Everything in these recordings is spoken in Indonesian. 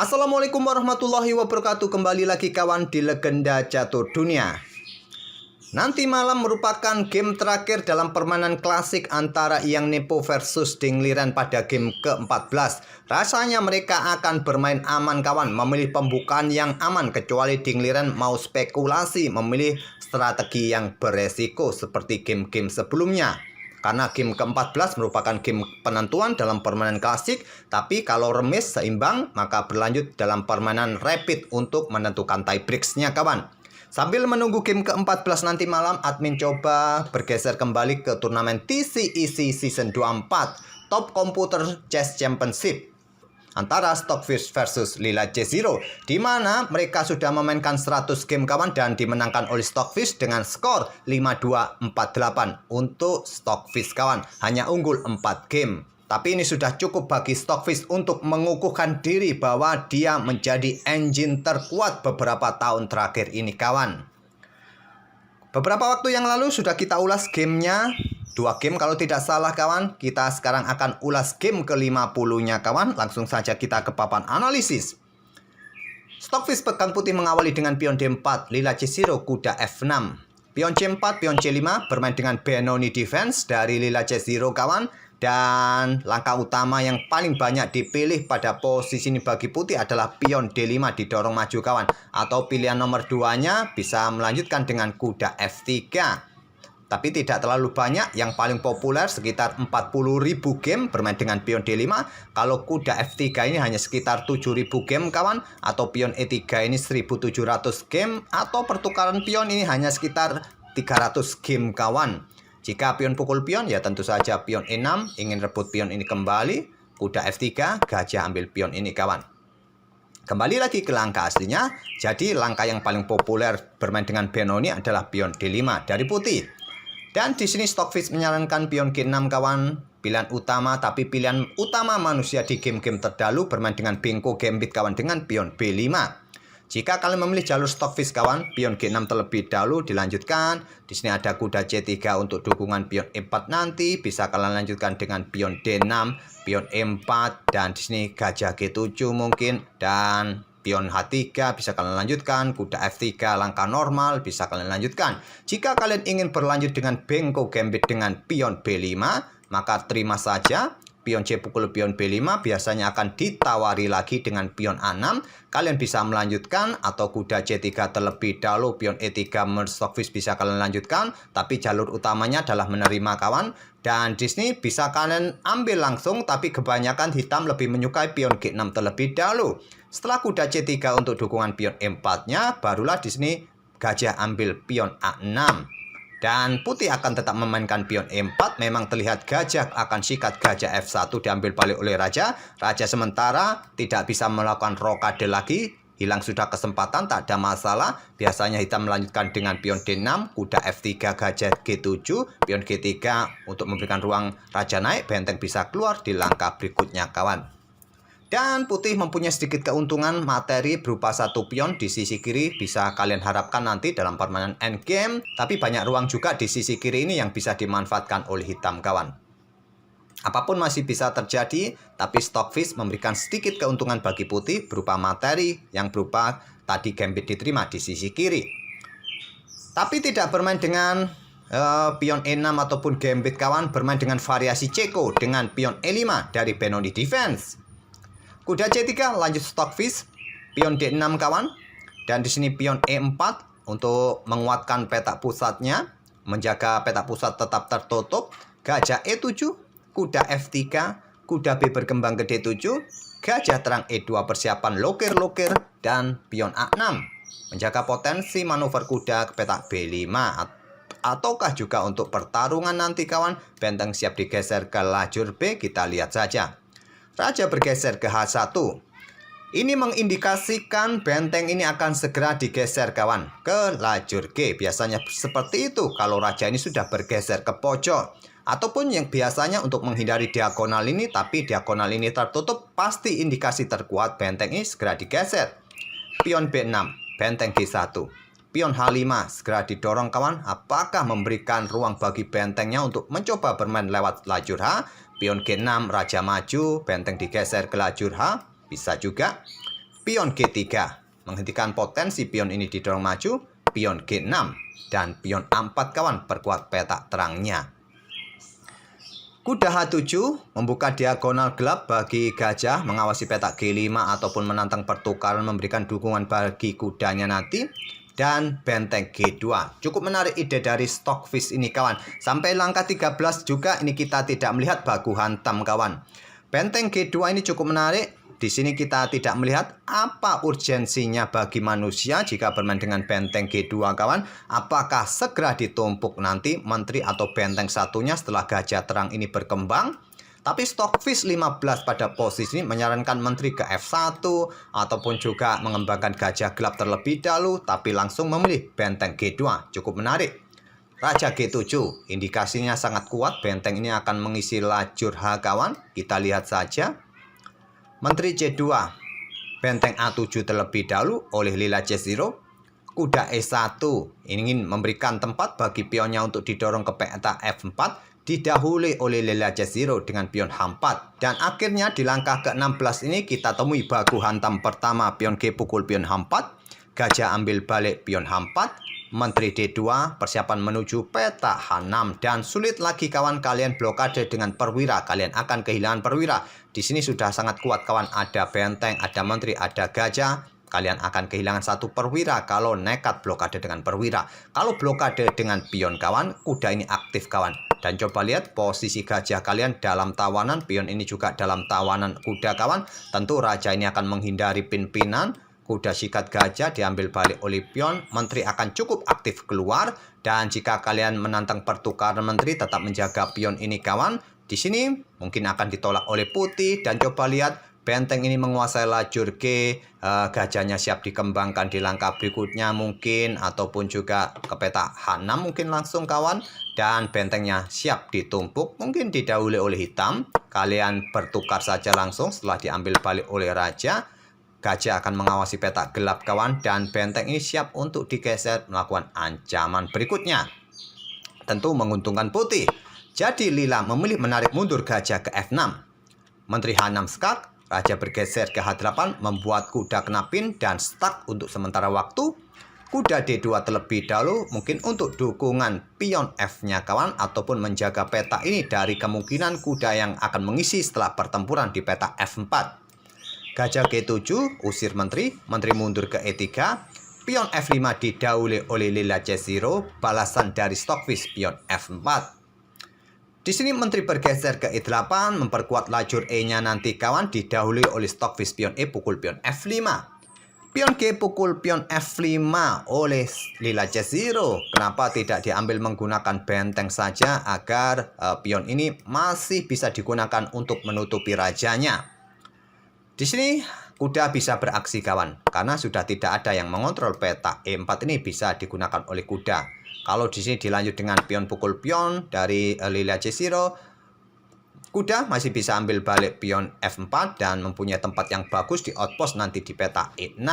Assalamualaikum warahmatullahi wabarakatuh. Kembali lagi kawan di Legenda Catur Dunia. Nanti malam merupakan game terakhir dalam permainan klasik antara Yang Nepo versus Ding Liren pada game ke-14. Rasanya mereka akan bermain aman kawan, memilih pembukaan yang aman, kecuali Ding Liren mau spekulasi memilih strategi yang beresiko seperti game-game sebelumnya. Karena game ke-14 merupakan game penentuan dalam permainan klasik, tapi kalau remis seimbang maka berlanjut dalam permainan rapid untuk menentukan tiebreaks-nya kawan. Sambil menunggu game ke-14 nanti malam, admin coba bergeser kembali ke turnamen TCEC Season 24 Top Computer Chess Championship antara Stockfish versus Lila J0, di mana mereka sudah memainkan 100 game kawan dan dimenangkan oleh Stockfish dengan skor 5-2-4-8 untuk Stockfish kawan, hanya unggul 4 game. Tapi ini sudah cukup bagi Stockfish untuk mengukuhkan diri bahwa dia menjadi engine terkuat beberapa tahun terakhir ini kawan. Beberapa waktu yang lalu sudah kita ulas gamenya, 2 game kalau tidak salah kawan. Kita sekarang akan ulas game ke-50-nya kawan. Langsung saja kita ke papan analisis. Stockfish pegang putih mengawali dengan pion D4, Lila C0, kuda F6. Pion C4, pion C5 bermain dengan Benoni defense dari Lila C0 kawan. Dan langkah utama yang paling banyak dipilih pada posisi ini bagi putih adalah pion D5 didorong maju kawan. Atau pilihan nomor 2-nya bisa melanjutkan dengan kuda F3. Tapi tidak terlalu banyak, yang paling populer sekitar 40.000 game bermain dengan pion D5. Kalau kuda F3 ini hanya sekitar 7.000 game kawan. Atau pion E3 ini 1.700 game. Atau pertukaran pion ini hanya sekitar 300 game kawan. Jika pion pukul pion, ya tentu saja pion E6 ingin rebut pion ini kembali. Kuda F3, gajah ambil pion ini kawan. Kembali lagi ke langkah aslinya. Jadi langkah yang paling populer bermain dengan Benoni adalah pion D5 dari putih. Dan di sini Stockfish menyarankan pion G6 kawan, pilihan utama, tapi pilihan utama manusia di game-game terdahulu bermain dengan Bengko Gambit kawan dengan pion B5. Jika kalian memilih jalur Stockfish kawan, pion G6 terlebih dahulu dilanjutkan. Di sini ada kuda C3 untuk dukungan pion E4 nanti. Bisa kalian lanjutkan dengan pion D6, pion E4, dan di sini gajah G7 mungkin, dan pion H3 bisa kalian lanjutkan. Kuda F3 langkah normal bisa kalian lanjutkan. Jika kalian ingin berlanjut dengan Bengko Gambit dengan pion B5, maka terima saja. Pion C pukul pion B5 biasanya akan ditawari lagi dengan pion A6. Kalian bisa melanjutkan, atau kuda C3 terlebih dahulu, pion E3 Stockfish bisa kalian lanjutkan. Tapi jalur utamanya adalah menerima kawan. Dan di sini bisa kalian ambil langsung, tapi kebanyakan hitam lebih menyukai pion G6 terlebih dahulu. Setelah kuda C3 untuk dukungan pion E4-nya, barulah di sini gajah ambil pion A6. Dan putih akan tetap memainkan pion E4. Memang terlihat gajah akan sikat gajah F1 diambil balik oleh raja. Raja sementara tidak bisa melakukan rokade lagi. Hilang sudah kesempatan, tak ada masalah. Biasanya hitam melanjutkan dengan pion D6, kuda F3, gajah G7, pion G3 untuk memberikan ruang raja naik. Benteng bisa keluar di langkah berikutnya kawan. Dan putih mempunyai sedikit keuntungan materi berupa 1 pion di sisi kiri, bisa kalian harapkan nanti dalam permainan endgame. Tapi banyak ruang juga di sisi kiri ini yang bisa dimanfaatkan oleh hitam kawan. Apapun masih bisa terjadi, tapi Stockfish memberikan sedikit keuntungan bagi putih berupa materi yang berupa tadi gambit diterima di sisi kiri. Tapi tidak bermain dengan pion E6 ataupun gambit kawan, bermain dengan variasi Ceko dengan pion E5 dari Benoni Defense. Kuda C3 lanjut Stockfish, pion D6 kawan, dan di sini pion E4 untuk menguatkan petak pusatnya, menjaga petak pusat tetap tertutup. Gajah E7, kuda F3, kuda B berkembang ke D7, gajah terang E2 persiapan lokir-lokir, dan pion A6 menjaga potensi manuver kuda ke petak B5. Ataukah juga untuk pertarungan nanti kawan, benteng siap digeser ke lajur B, kita lihat saja. Raja bergeser ke H1. Ini mengindikasikan benteng ini akan segera digeser kawan ke lajur G. Biasanya seperti itu kalau raja ini sudah bergeser ke pojok. Ataupun yang biasanya untuk menghindari diagonal ini, tapi diagonal ini tertutup, pasti indikasi terkuat benteng ini segera digeser. Pion B6, benteng G1. Pion H5 segera didorong kawan. Apakah memberikan ruang bagi bentengnya untuk mencoba bermain lewat lajur H? Pion G6, raja maju, benteng digeser ke lajur H, bisa juga. pion G3, menghentikan potensi pion ini didorong maju, pion G6, dan pion A4 kawan, perkuat peta terangnya. Kuda H7 membuka diagonal gelap bagi gajah, mengawasi peta G5 ataupun menantang pertukaran, memberikan dukungan bagi kudanya nanti. Dan benteng G2. Cukup menarik ide dari Stockfish ini kawan. Sampai langkah 13 juga ini kita tidak melihat baku hantam kawan. Benteng G2 ini cukup menarik. Di sini kita tidak melihat apa urgensinya bagi manusia jika bermain dengan benteng G2 kawan. Apakah segera ditumpuk nanti menteri atau benteng satunya setelah gajah terang ini berkembang? Tapi Stockfish 15 pada posisi ini menyarankan menteri ke F1 ataupun juga mengembangkan gajah gelap terlebih dahulu, tapi langsung memilih benteng G2. Cukup menarik. Raja G7, indikasinya sangat kuat benteng ini akan mengisi lajur H kawan. Kita lihat saja. Menteri C2, benteng A7 terlebih dahulu oleh lila C0. Kuda E1 ingin memberikan tempat bagi pionnya untuk didorong ke peta F4. Didahului oleh lila C0 dengan pion H4. Dan akhirnya di langkah ke-16 ini kita temui baku hantam pertama pion G pukul pion H4. Gajah ambil balik pion H4. Menteri D2 persiapan menuju peta H6. Dan sulit lagi kawan kalian blokade dengan perwira. Kalian akan kehilangan perwira. Di sini sudah sangat kuat kawan. Ada benteng, ada menteri, ada gajah. Kalian akan kehilangan satu perwira kalau nekat blokade dengan perwira. Kalau blokade dengan pion kawan, kuda ini aktif kawan. Dan coba lihat posisi gajah kalian dalam tawanan, pion ini juga dalam tawanan kuda kawan. Tentu raja ini akan menghindari pin-pinan. Kuda sikat gajah diambil balik oleh pion. Menteri akan cukup aktif keluar. Dan jika kalian menantang pertukaran menteri, tetap menjaga pion ini kawan. Di sini mungkin akan ditolak oleh putih. Dan coba lihat. Benteng ini menguasai lajur G, gajahnya siap dikembangkan di langkah berikutnya mungkin, ataupun juga ke peta H6 mungkin langsung kawan. Dan bentengnya siap ditumpuk, mungkin didahului oleh hitam. Kalian bertukar saja langsung setelah diambil balik oleh raja. Gajah akan mengawasi peta gelap kawan, dan benteng ini siap untuk digeser melakukan ancaman berikutnya. Tentu menguntungkan putih. Jadi lila memilih menarik mundur gajah ke F6. Menteri H6 skak. Raja bergeser ke H8, membuat kuda kena pin dan stuck untuk sementara waktu. Kuda D2 terlebih dahulu, mungkin untuk dukungan pion F-nya kawan, ataupun menjaga peta ini dari kemungkinan kuda yang akan mengisi setelah pertempuran di peta F4. Gajah G7, usir menteri, menteri mundur ke E3. Pion F5 didahului oleh lila C0, balasan dari Stockfish pion F4. Di sini menteri bergeser ke E8, memperkuat lajur E-nya nanti kawan, didahului oleh Stockfish pion E pukul pion F5. Pion G pukul pion F5 oleh lila C0. Kenapa tidak diambil menggunakan benteng saja agar pion ini masih bisa digunakan untuk menutupi rajanya. Di sini kuda bisa beraksi kawan, karena sudah tidak ada yang mengontrol peta E4 ini bisa digunakan oleh kuda. Kalau di sini dilanjut dengan pion pukul pion dari lila C0, kuda masih bisa ambil balik pion F4 dan mempunyai tempat yang bagus di outpost nanti di peta E6.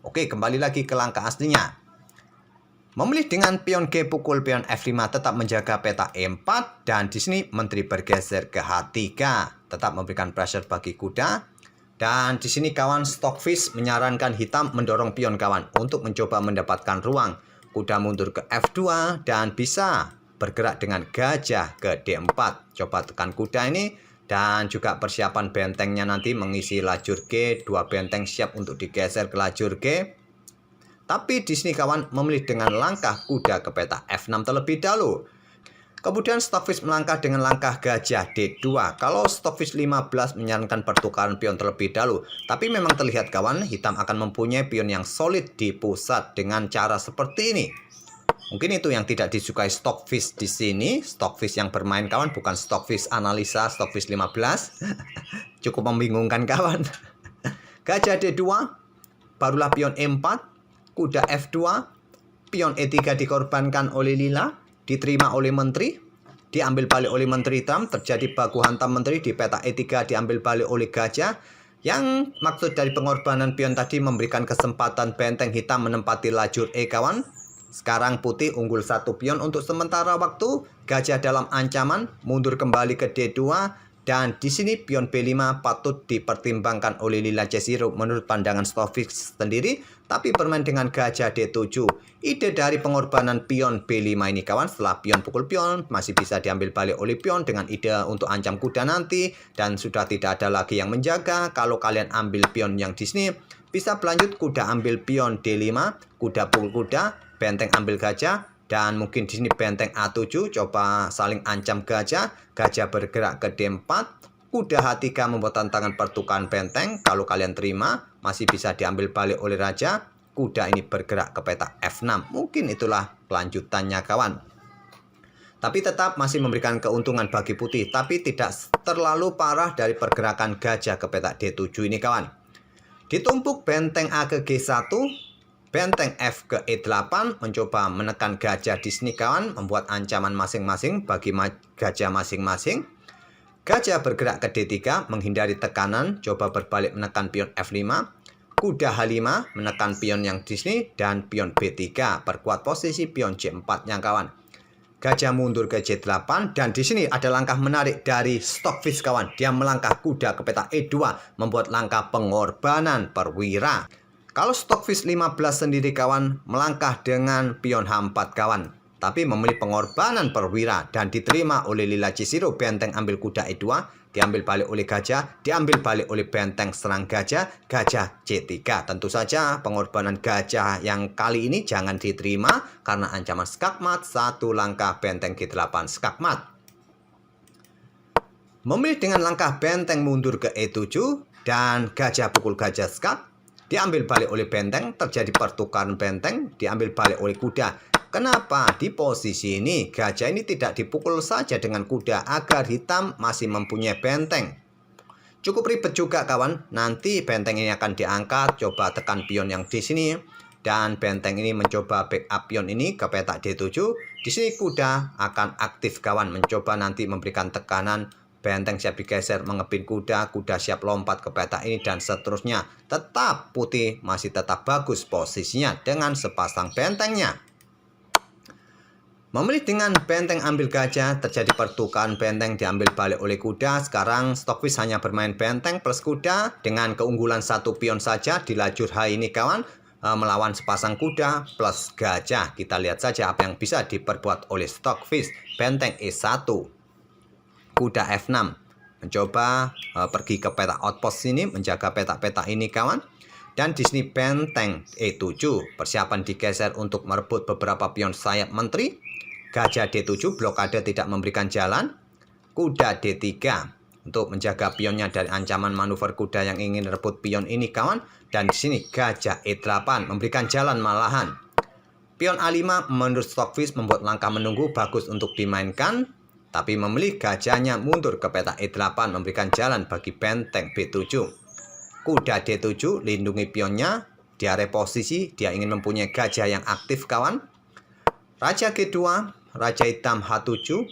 Oke, kembali lagi ke langkah aslinya. Memilih dengan pion G pukul pion F5 tetap menjaga peta E4, dan di sini menteri bergeser ke H3, tetap memberikan pressure bagi kuda. Dan di sini kawan Stockfish menyarankan hitam mendorong pion kawan untuk mencoba mendapatkan ruang. Kuda mundur ke F2 dan bisa bergerak dengan gajah ke D4. Coba tekan kuda ini dan juga persiapan bentengnya nanti mengisi lajur G. Dua benteng siap untuk digeser ke lajur G. Tapi di sini kawan memilih dengan langkah kuda ke peta F6 terlebih dahulu. Kemudian Stockfish melangkah dengan langkah gajah D2. Kalau Stockfish 15 menyarankan pertukaran pion terlebih dahulu. Tapi memang terlihat kawan, hitam akan mempunyai pion yang solid di pusat dengan cara seperti ini. Mungkin itu yang tidak disukai Stockfish di sini. Stockfish yang bermain kawan, bukan Stockfish analisa Stockfish 15. Cukup membingungkan kawan. Gajah D2, barulah pion E4, kuda F2, pion E3 dikorbankan oleh lila. Diterima oleh menteri, diambil balik oleh menteri hitam, terjadi baku hantam menteri di peta E3 diambil balik oleh gajah. Yang maksud dari pengorbanan pion tadi memberikan kesempatan benteng hitam menempati lajur E kawan. Sekarang putih unggul satu pion untuk sementara waktu. Gajah dalam ancaman, mundur kembali ke D2 Dan di sini pion B5 patut dipertimbangkan oleh Lila C0 menurut pandangan Stockfish sendiri, tapi bermain dengan gajah D7. Ide dari pengorbanan pion B5 ini kawan, setelah pion pukul pion masih bisa diambil balik oleh pion dengan ide untuk ancam kuda nanti, dan sudah tidak ada lagi yang menjaga. Kalau kalian ambil pion yang di sini, bisa berlanjut kuda ambil pion D5, kuda pukul kuda, benteng ambil gajah, dan mungkin di sini benteng A7, coba saling ancam gajah, gajah bergerak ke D4, kuda H3 membuat tantangan pertukaran benteng, kalau kalian terima, masih bisa diambil balik oleh raja, kuda ini bergerak ke peta F6, mungkin itulah kelanjutannya kawan. Tapi tetap masih memberikan keuntungan bagi putih, tapi tidak terlalu parah dari pergerakan gajah ke peta D7 ini kawan. Ditumpuk benteng A ke G1, benteng F ke E8 mencoba menekan gajah di sini kawan, membuat ancaman masing-masing bagi gajah masing-masing. Gajah bergerak ke D3 menghindari tekanan, coba berbalik menekan pion F5. Kuda H5 menekan pion yang di sini dan pion B3 perkuat posisi pion C4-nya kawan. Gajah mundur ke C8 dan di sini ada langkah menarik dari Stockfish kawan. Dia melangkah kuda ke peta E2 membuat langkah pengorbanan perwira. Kalau Stockfish 15 sendiri kawan, melangkah dengan pion H4 kawan. Tapi memilih pengorbanan perwira dan diterima oleh Lila C0, benteng ambil kuda E2, diambil balik oleh gajah, diambil balik oleh benteng serang gajah, gajah C3. Tentu saja pengorbanan gajah yang kali ini jangan diterima karena ancaman skakmat, satu langkah benteng G8 skakmat. Memilih dengan langkah benteng mundur ke E7 dan gajah pukul gajah skak. Diambil balik oleh benteng, terjadi pertukaran benteng, diambil balik oleh kuda. Kenapa di posisi ini gajah ini tidak dipukul saja dengan kuda agar hitam masih mempunyai benteng? Cukup ribet juga kawan, nanti benteng ini akan diangkat, coba tekan pion yang di sini. Dan benteng ini mencoba backup pion ini ke peta D7. Di sini kuda akan aktif kawan, mencoba nanti memberikan tekanan. Benteng siap digeser mengepin kuda, kuda siap lompat ke peta ini dan seterusnya. Tetap putih masih tetap bagus posisinya dengan sepasang bentengnya. Memilih dengan benteng ambil gajah, terjadi pertukaran benteng diambil balik oleh kuda. Sekarang Stockfish hanya bermain benteng plus kuda dengan keunggulan satu pion saja di lajur H ini kawan, melawan sepasang kuda plus gajah. Kita lihat saja apa yang bisa diperbuat oleh Stockfish. Benteng E1. Kuda F6 mencoba pergi ke peta outpost sini, menjaga peta-peta ini kawan. Dan di sini benteng E7 persiapan digeser untuk merebut beberapa pion sayap menteri. Gajah D7 blokade tidak memberikan jalan. Kuda D3 untuk menjaga pionnya dari ancaman manuver kuda yang ingin rebut pion ini kawan. Dan di sini gajah E8 memberikan jalan malahan. Pion A5 menurut Stockfish membuat langkah menunggu bagus untuk dimainkan. Tapi memilih gajahnya mundur ke peta E8 memberikan jalan bagi benteng B7. Kuda D7 lindungi pionnya, dia reposisi, dia ingin mempunyai gajah yang aktif kawan. Raja G2, Raja hitam H7,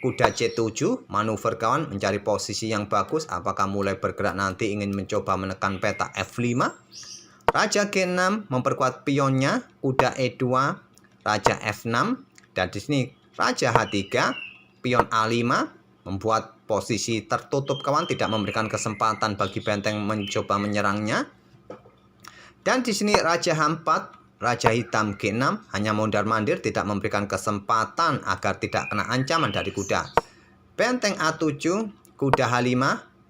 kuda C7, manuver kawan mencari posisi yang bagus. Apakah mulai bergerak nanti ingin mencoba menekan peta F5. Raja G6 memperkuat pionnya, kuda E2, Raja F6, dan di sini Raja H3. Pion A5 membuat posisi tertutup kawan, tidak memberikan kesempatan bagi benteng mencoba menyerangnya. Dan di sini Raja H4, Raja hitam G6 hanya mondar-mandir, tidak memberikan kesempatan agar tidak kena ancaman dari kuda. Benteng A7, kuda H5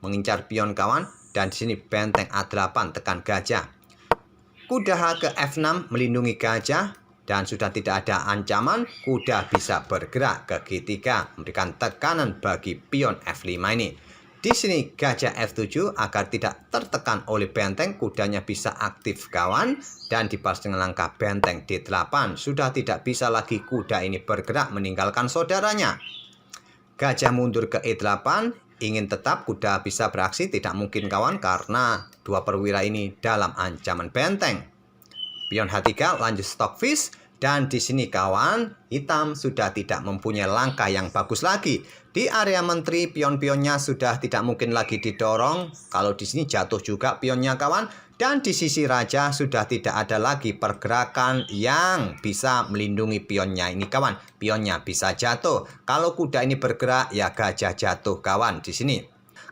mengincar pion kawan, dan di sini benteng A8 tekan gajah. Kuda H ke F6 melindungi gajah. Dan sudah tidak ada ancaman, kuda bisa bergerak ke G3, memberikan tekanan bagi pion F5 ini. Di sini gajah F7 agar tidak tertekan oleh benteng, kudanya bisa aktif kawan. Dan dibalas dengan langkah benteng D8, sudah tidak bisa lagi kuda ini bergerak meninggalkan saudaranya. Gajah mundur ke E8, ingin tetap kuda bisa beraksi, tidak mungkin kawan karena dua perwira ini dalam ancaman benteng. Pion H3 lanjut Stockfish. Dan di sini kawan, hitam sudah tidak mempunyai langkah yang bagus lagi. Di area menteri, pion-pionnya sudah tidak mungkin lagi didorong. Kalau di sini jatuh juga pionnya kawan. Dan di sisi raja sudah tidak ada lagi pergerakan yang bisa melindungi pionnya ini kawan. Pionnya bisa jatuh. Kalau kuda ini bergerak, ya gajah jatuh kawan di sini.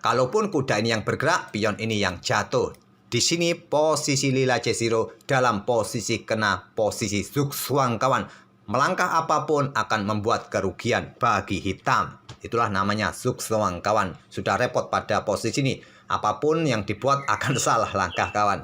Kalaupun kuda ini yang bergerak, pion ini yang jatuh. Di sini posisi lila C0 dalam posisi kena posisi zugzwang kawan. Melangkah apapun akan membuat kerugian bagi hitam. Itulah namanya zugzwang kawan. Sudah repot pada posisi ini. Apapun yang dibuat akan salah langkah kawan.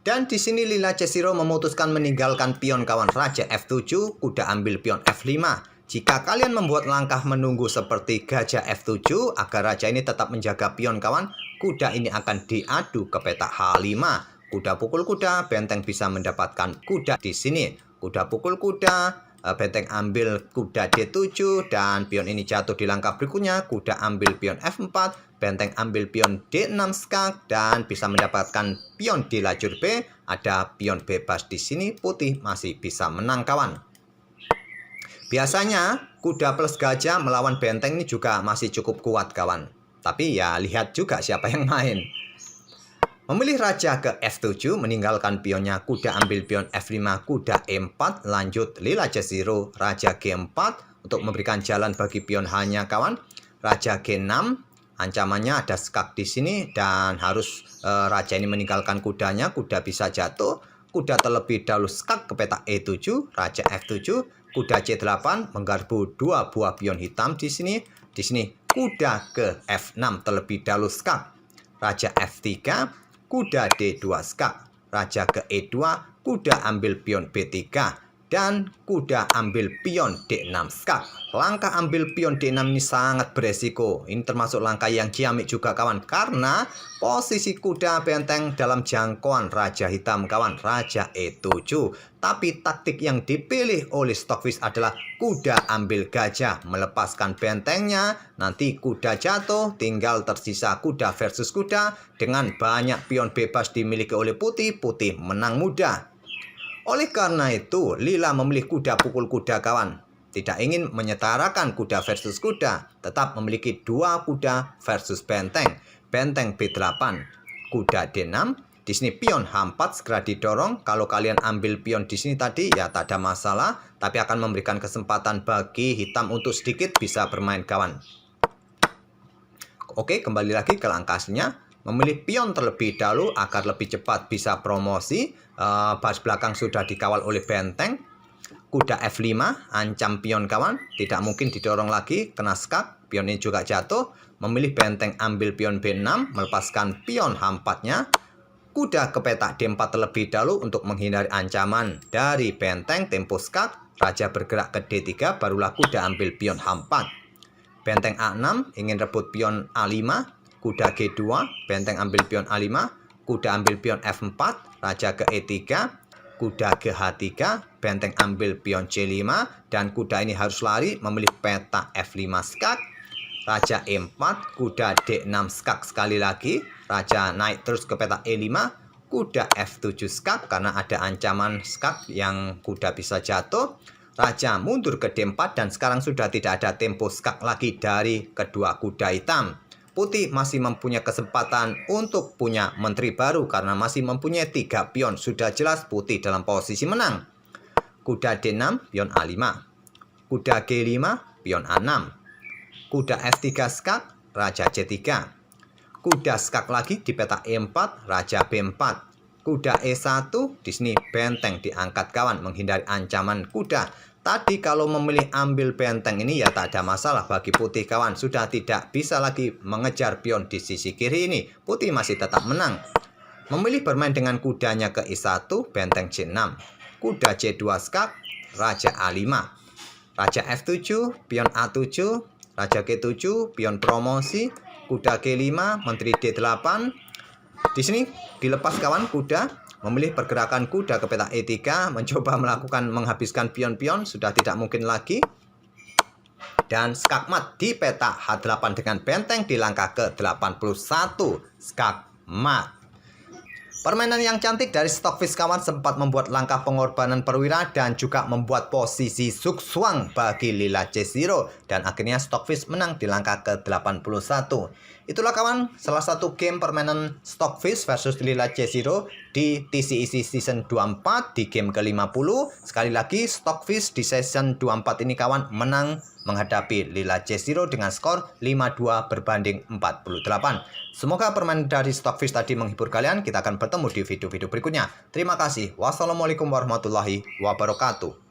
Dan di sini lila C0 memutuskan meninggalkan pion kawan. Raja F7, kuda ambil pion F5. Jika kalian membuat langkah menunggu seperti gajah F7 agar raja ini tetap menjaga pion kawan, kuda ini akan diadu ke petak H5. Kuda pukul kuda, benteng bisa mendapatkan kuda di sini. Kuda pukul kuda, benteng ambil kuda D7 dan pion ini jatuh di langkah berikutnya. Kuda ambil pion F4, benteng ambil pion D6 skak dan bisa mendapatkan pion di lajur B. Ada pion bebas di sini, putih masih bisa menang kawan. Biasanya kuda plus gajah melawan benteng ini juga masih cukup kuat kawan. Tapi ya lihat juga siapa yang main. Memilih raja ke F7 meninggalkan pionnya, kuda ambil pion F5, kuda E4, lanjut lila C0, raja G4 untuk memberikan jalan bagi pion hanya kawan. Raja G6, ancamannya ada skak di sini dan harus raja ini meninggalkan kudanya, kuda bisa jatuh. Kuda terlebih dahulu skak ke petak E7, raja F7, kuda C8 menggarpu dua buah pion hitam di sini. Di sini kuda ke F6 terlebih dahulu skak. Raja F3, kuda D2 skak. Raja ke E2, kuda ambil pion B3 dan kuda ambil pion D6 skak. Langkah ambil pion D6 ini sangat beresiko. Ini termasuk langkah yang ciamik juga kawan, karena posisi kuda benteng dalam jangkauan raja hitam kawan, raja E7. Tapi taktik yang dipilih oleh Stockfish adalah kuda ambil gajah, melepaskan bentengnya. Nanti kuda jatuh, tinggal tersisa kuda versus kuda. Dengan banyak pion bebas dimiliki oleh putih, putih menang mudah. Oleh karena itu, lila memilih kuda pukul kuda kawan. Tidak ingin menyetarakan kuda versus kuda, tetap memiliki dua kuda versus benteng. Benteng B8, kuda D6. Di sini pion H4 segera didorong. Kalau kalian ambil pion di sini tadi ya tak ada masalah, tapi akan memberikan kesempatan bagi hitam untuk sedikit bisa bermain kawan. Oke, kembali lagi ke langkah aslinya. Memilih pion terlebih dahulu agar lebih cepat bisa promosi. Baris belakang sudah dikawal oleh benteng. Kuda F5, ancam pion kawan. Tidak mungkin didorong lagi, kena skak. Pion ini juga jatuh. Memilih benteng ambil pion B6, melepaskan pion H4-nya. Kuda ke petak D4 terlebih dahulu untuk menghindari ancaman dari benteng tempo skak. Raja bergerak ke D3, barulah kuda ambil pion H4. Benteng A6 ingin rebut pion A5. Kuda G2, benteng ambil pion A5, kuda ambil pion F4, raja ke E3, kuda ke H3, benteng ambil pion C5, dan kuda ini harus lari memilih petak F5 skak, raja E4, kuda D6 skak sekali lagi, raja naik terus ke petak E5, kuda F7 skak karena ada ancaman skak yang kuda bisa jatuh, raja mundur ke D4 dan sekarang sudah tidak ada tempo skak lagi dari kedua kuda hitam. Putih masih mempunyai kesempatan untuk punya menteri baru karena masih mempunyai 3 pion. Sudah jelas putih dalam posisi menang. Kuda D6, pion A5. Kuda G5, pion A6. Kuda F3 skak, raja C3. Kuda skak lagi di petak E4, raja B4. Kuda E1, di sini benteng diangkat kawan menghindari ancaman kuda. Tadi kalau memilih ambil benteng ini ya tak ada masalah bagi putih kawan. Sudah tidak bisa lagi mengejar pion di sisi kiri ini. Putih masih tetap menang. Memilih bermain dengan kudanya ke I1, benteng C6. Kuda C2 skak, raja A5. Raja F7, pion A7. Raja G7, pion promosi. Kuda G5, menteri D8. Di sini dilepas kawan kuda. Memilih pergerakan kuda ke petak E3, mencoba menghabiskan pion-pion, sudah tidak mungkin lagi. Dan skakmat di petak H8 dengan benteng di langkah ke-81. Skakmat. Permainan yang cantik dari Stockfish kawan sempat membuat langkah pengorbanan perwira dan juga membuat posisi zugzwang bagi lila C0. Dan akhirnya Stockfish menang di langkah ke-81. Itulah kawan salah satu game permainan Stockfish versus lila C0 di TCEC Season 24 di game ke-50. Sekali lagi Stockfish di Season 24 ini kawan menang menghadapi Lila J0 dengan skor 52 berbanding 48. Semoga permainan dari Stockfish tadi menghibur kalian. Kita akan bertemu di video-video berikutnya. Terima kasih. Wassalamualaikum warahmatullahi wabarakatuh.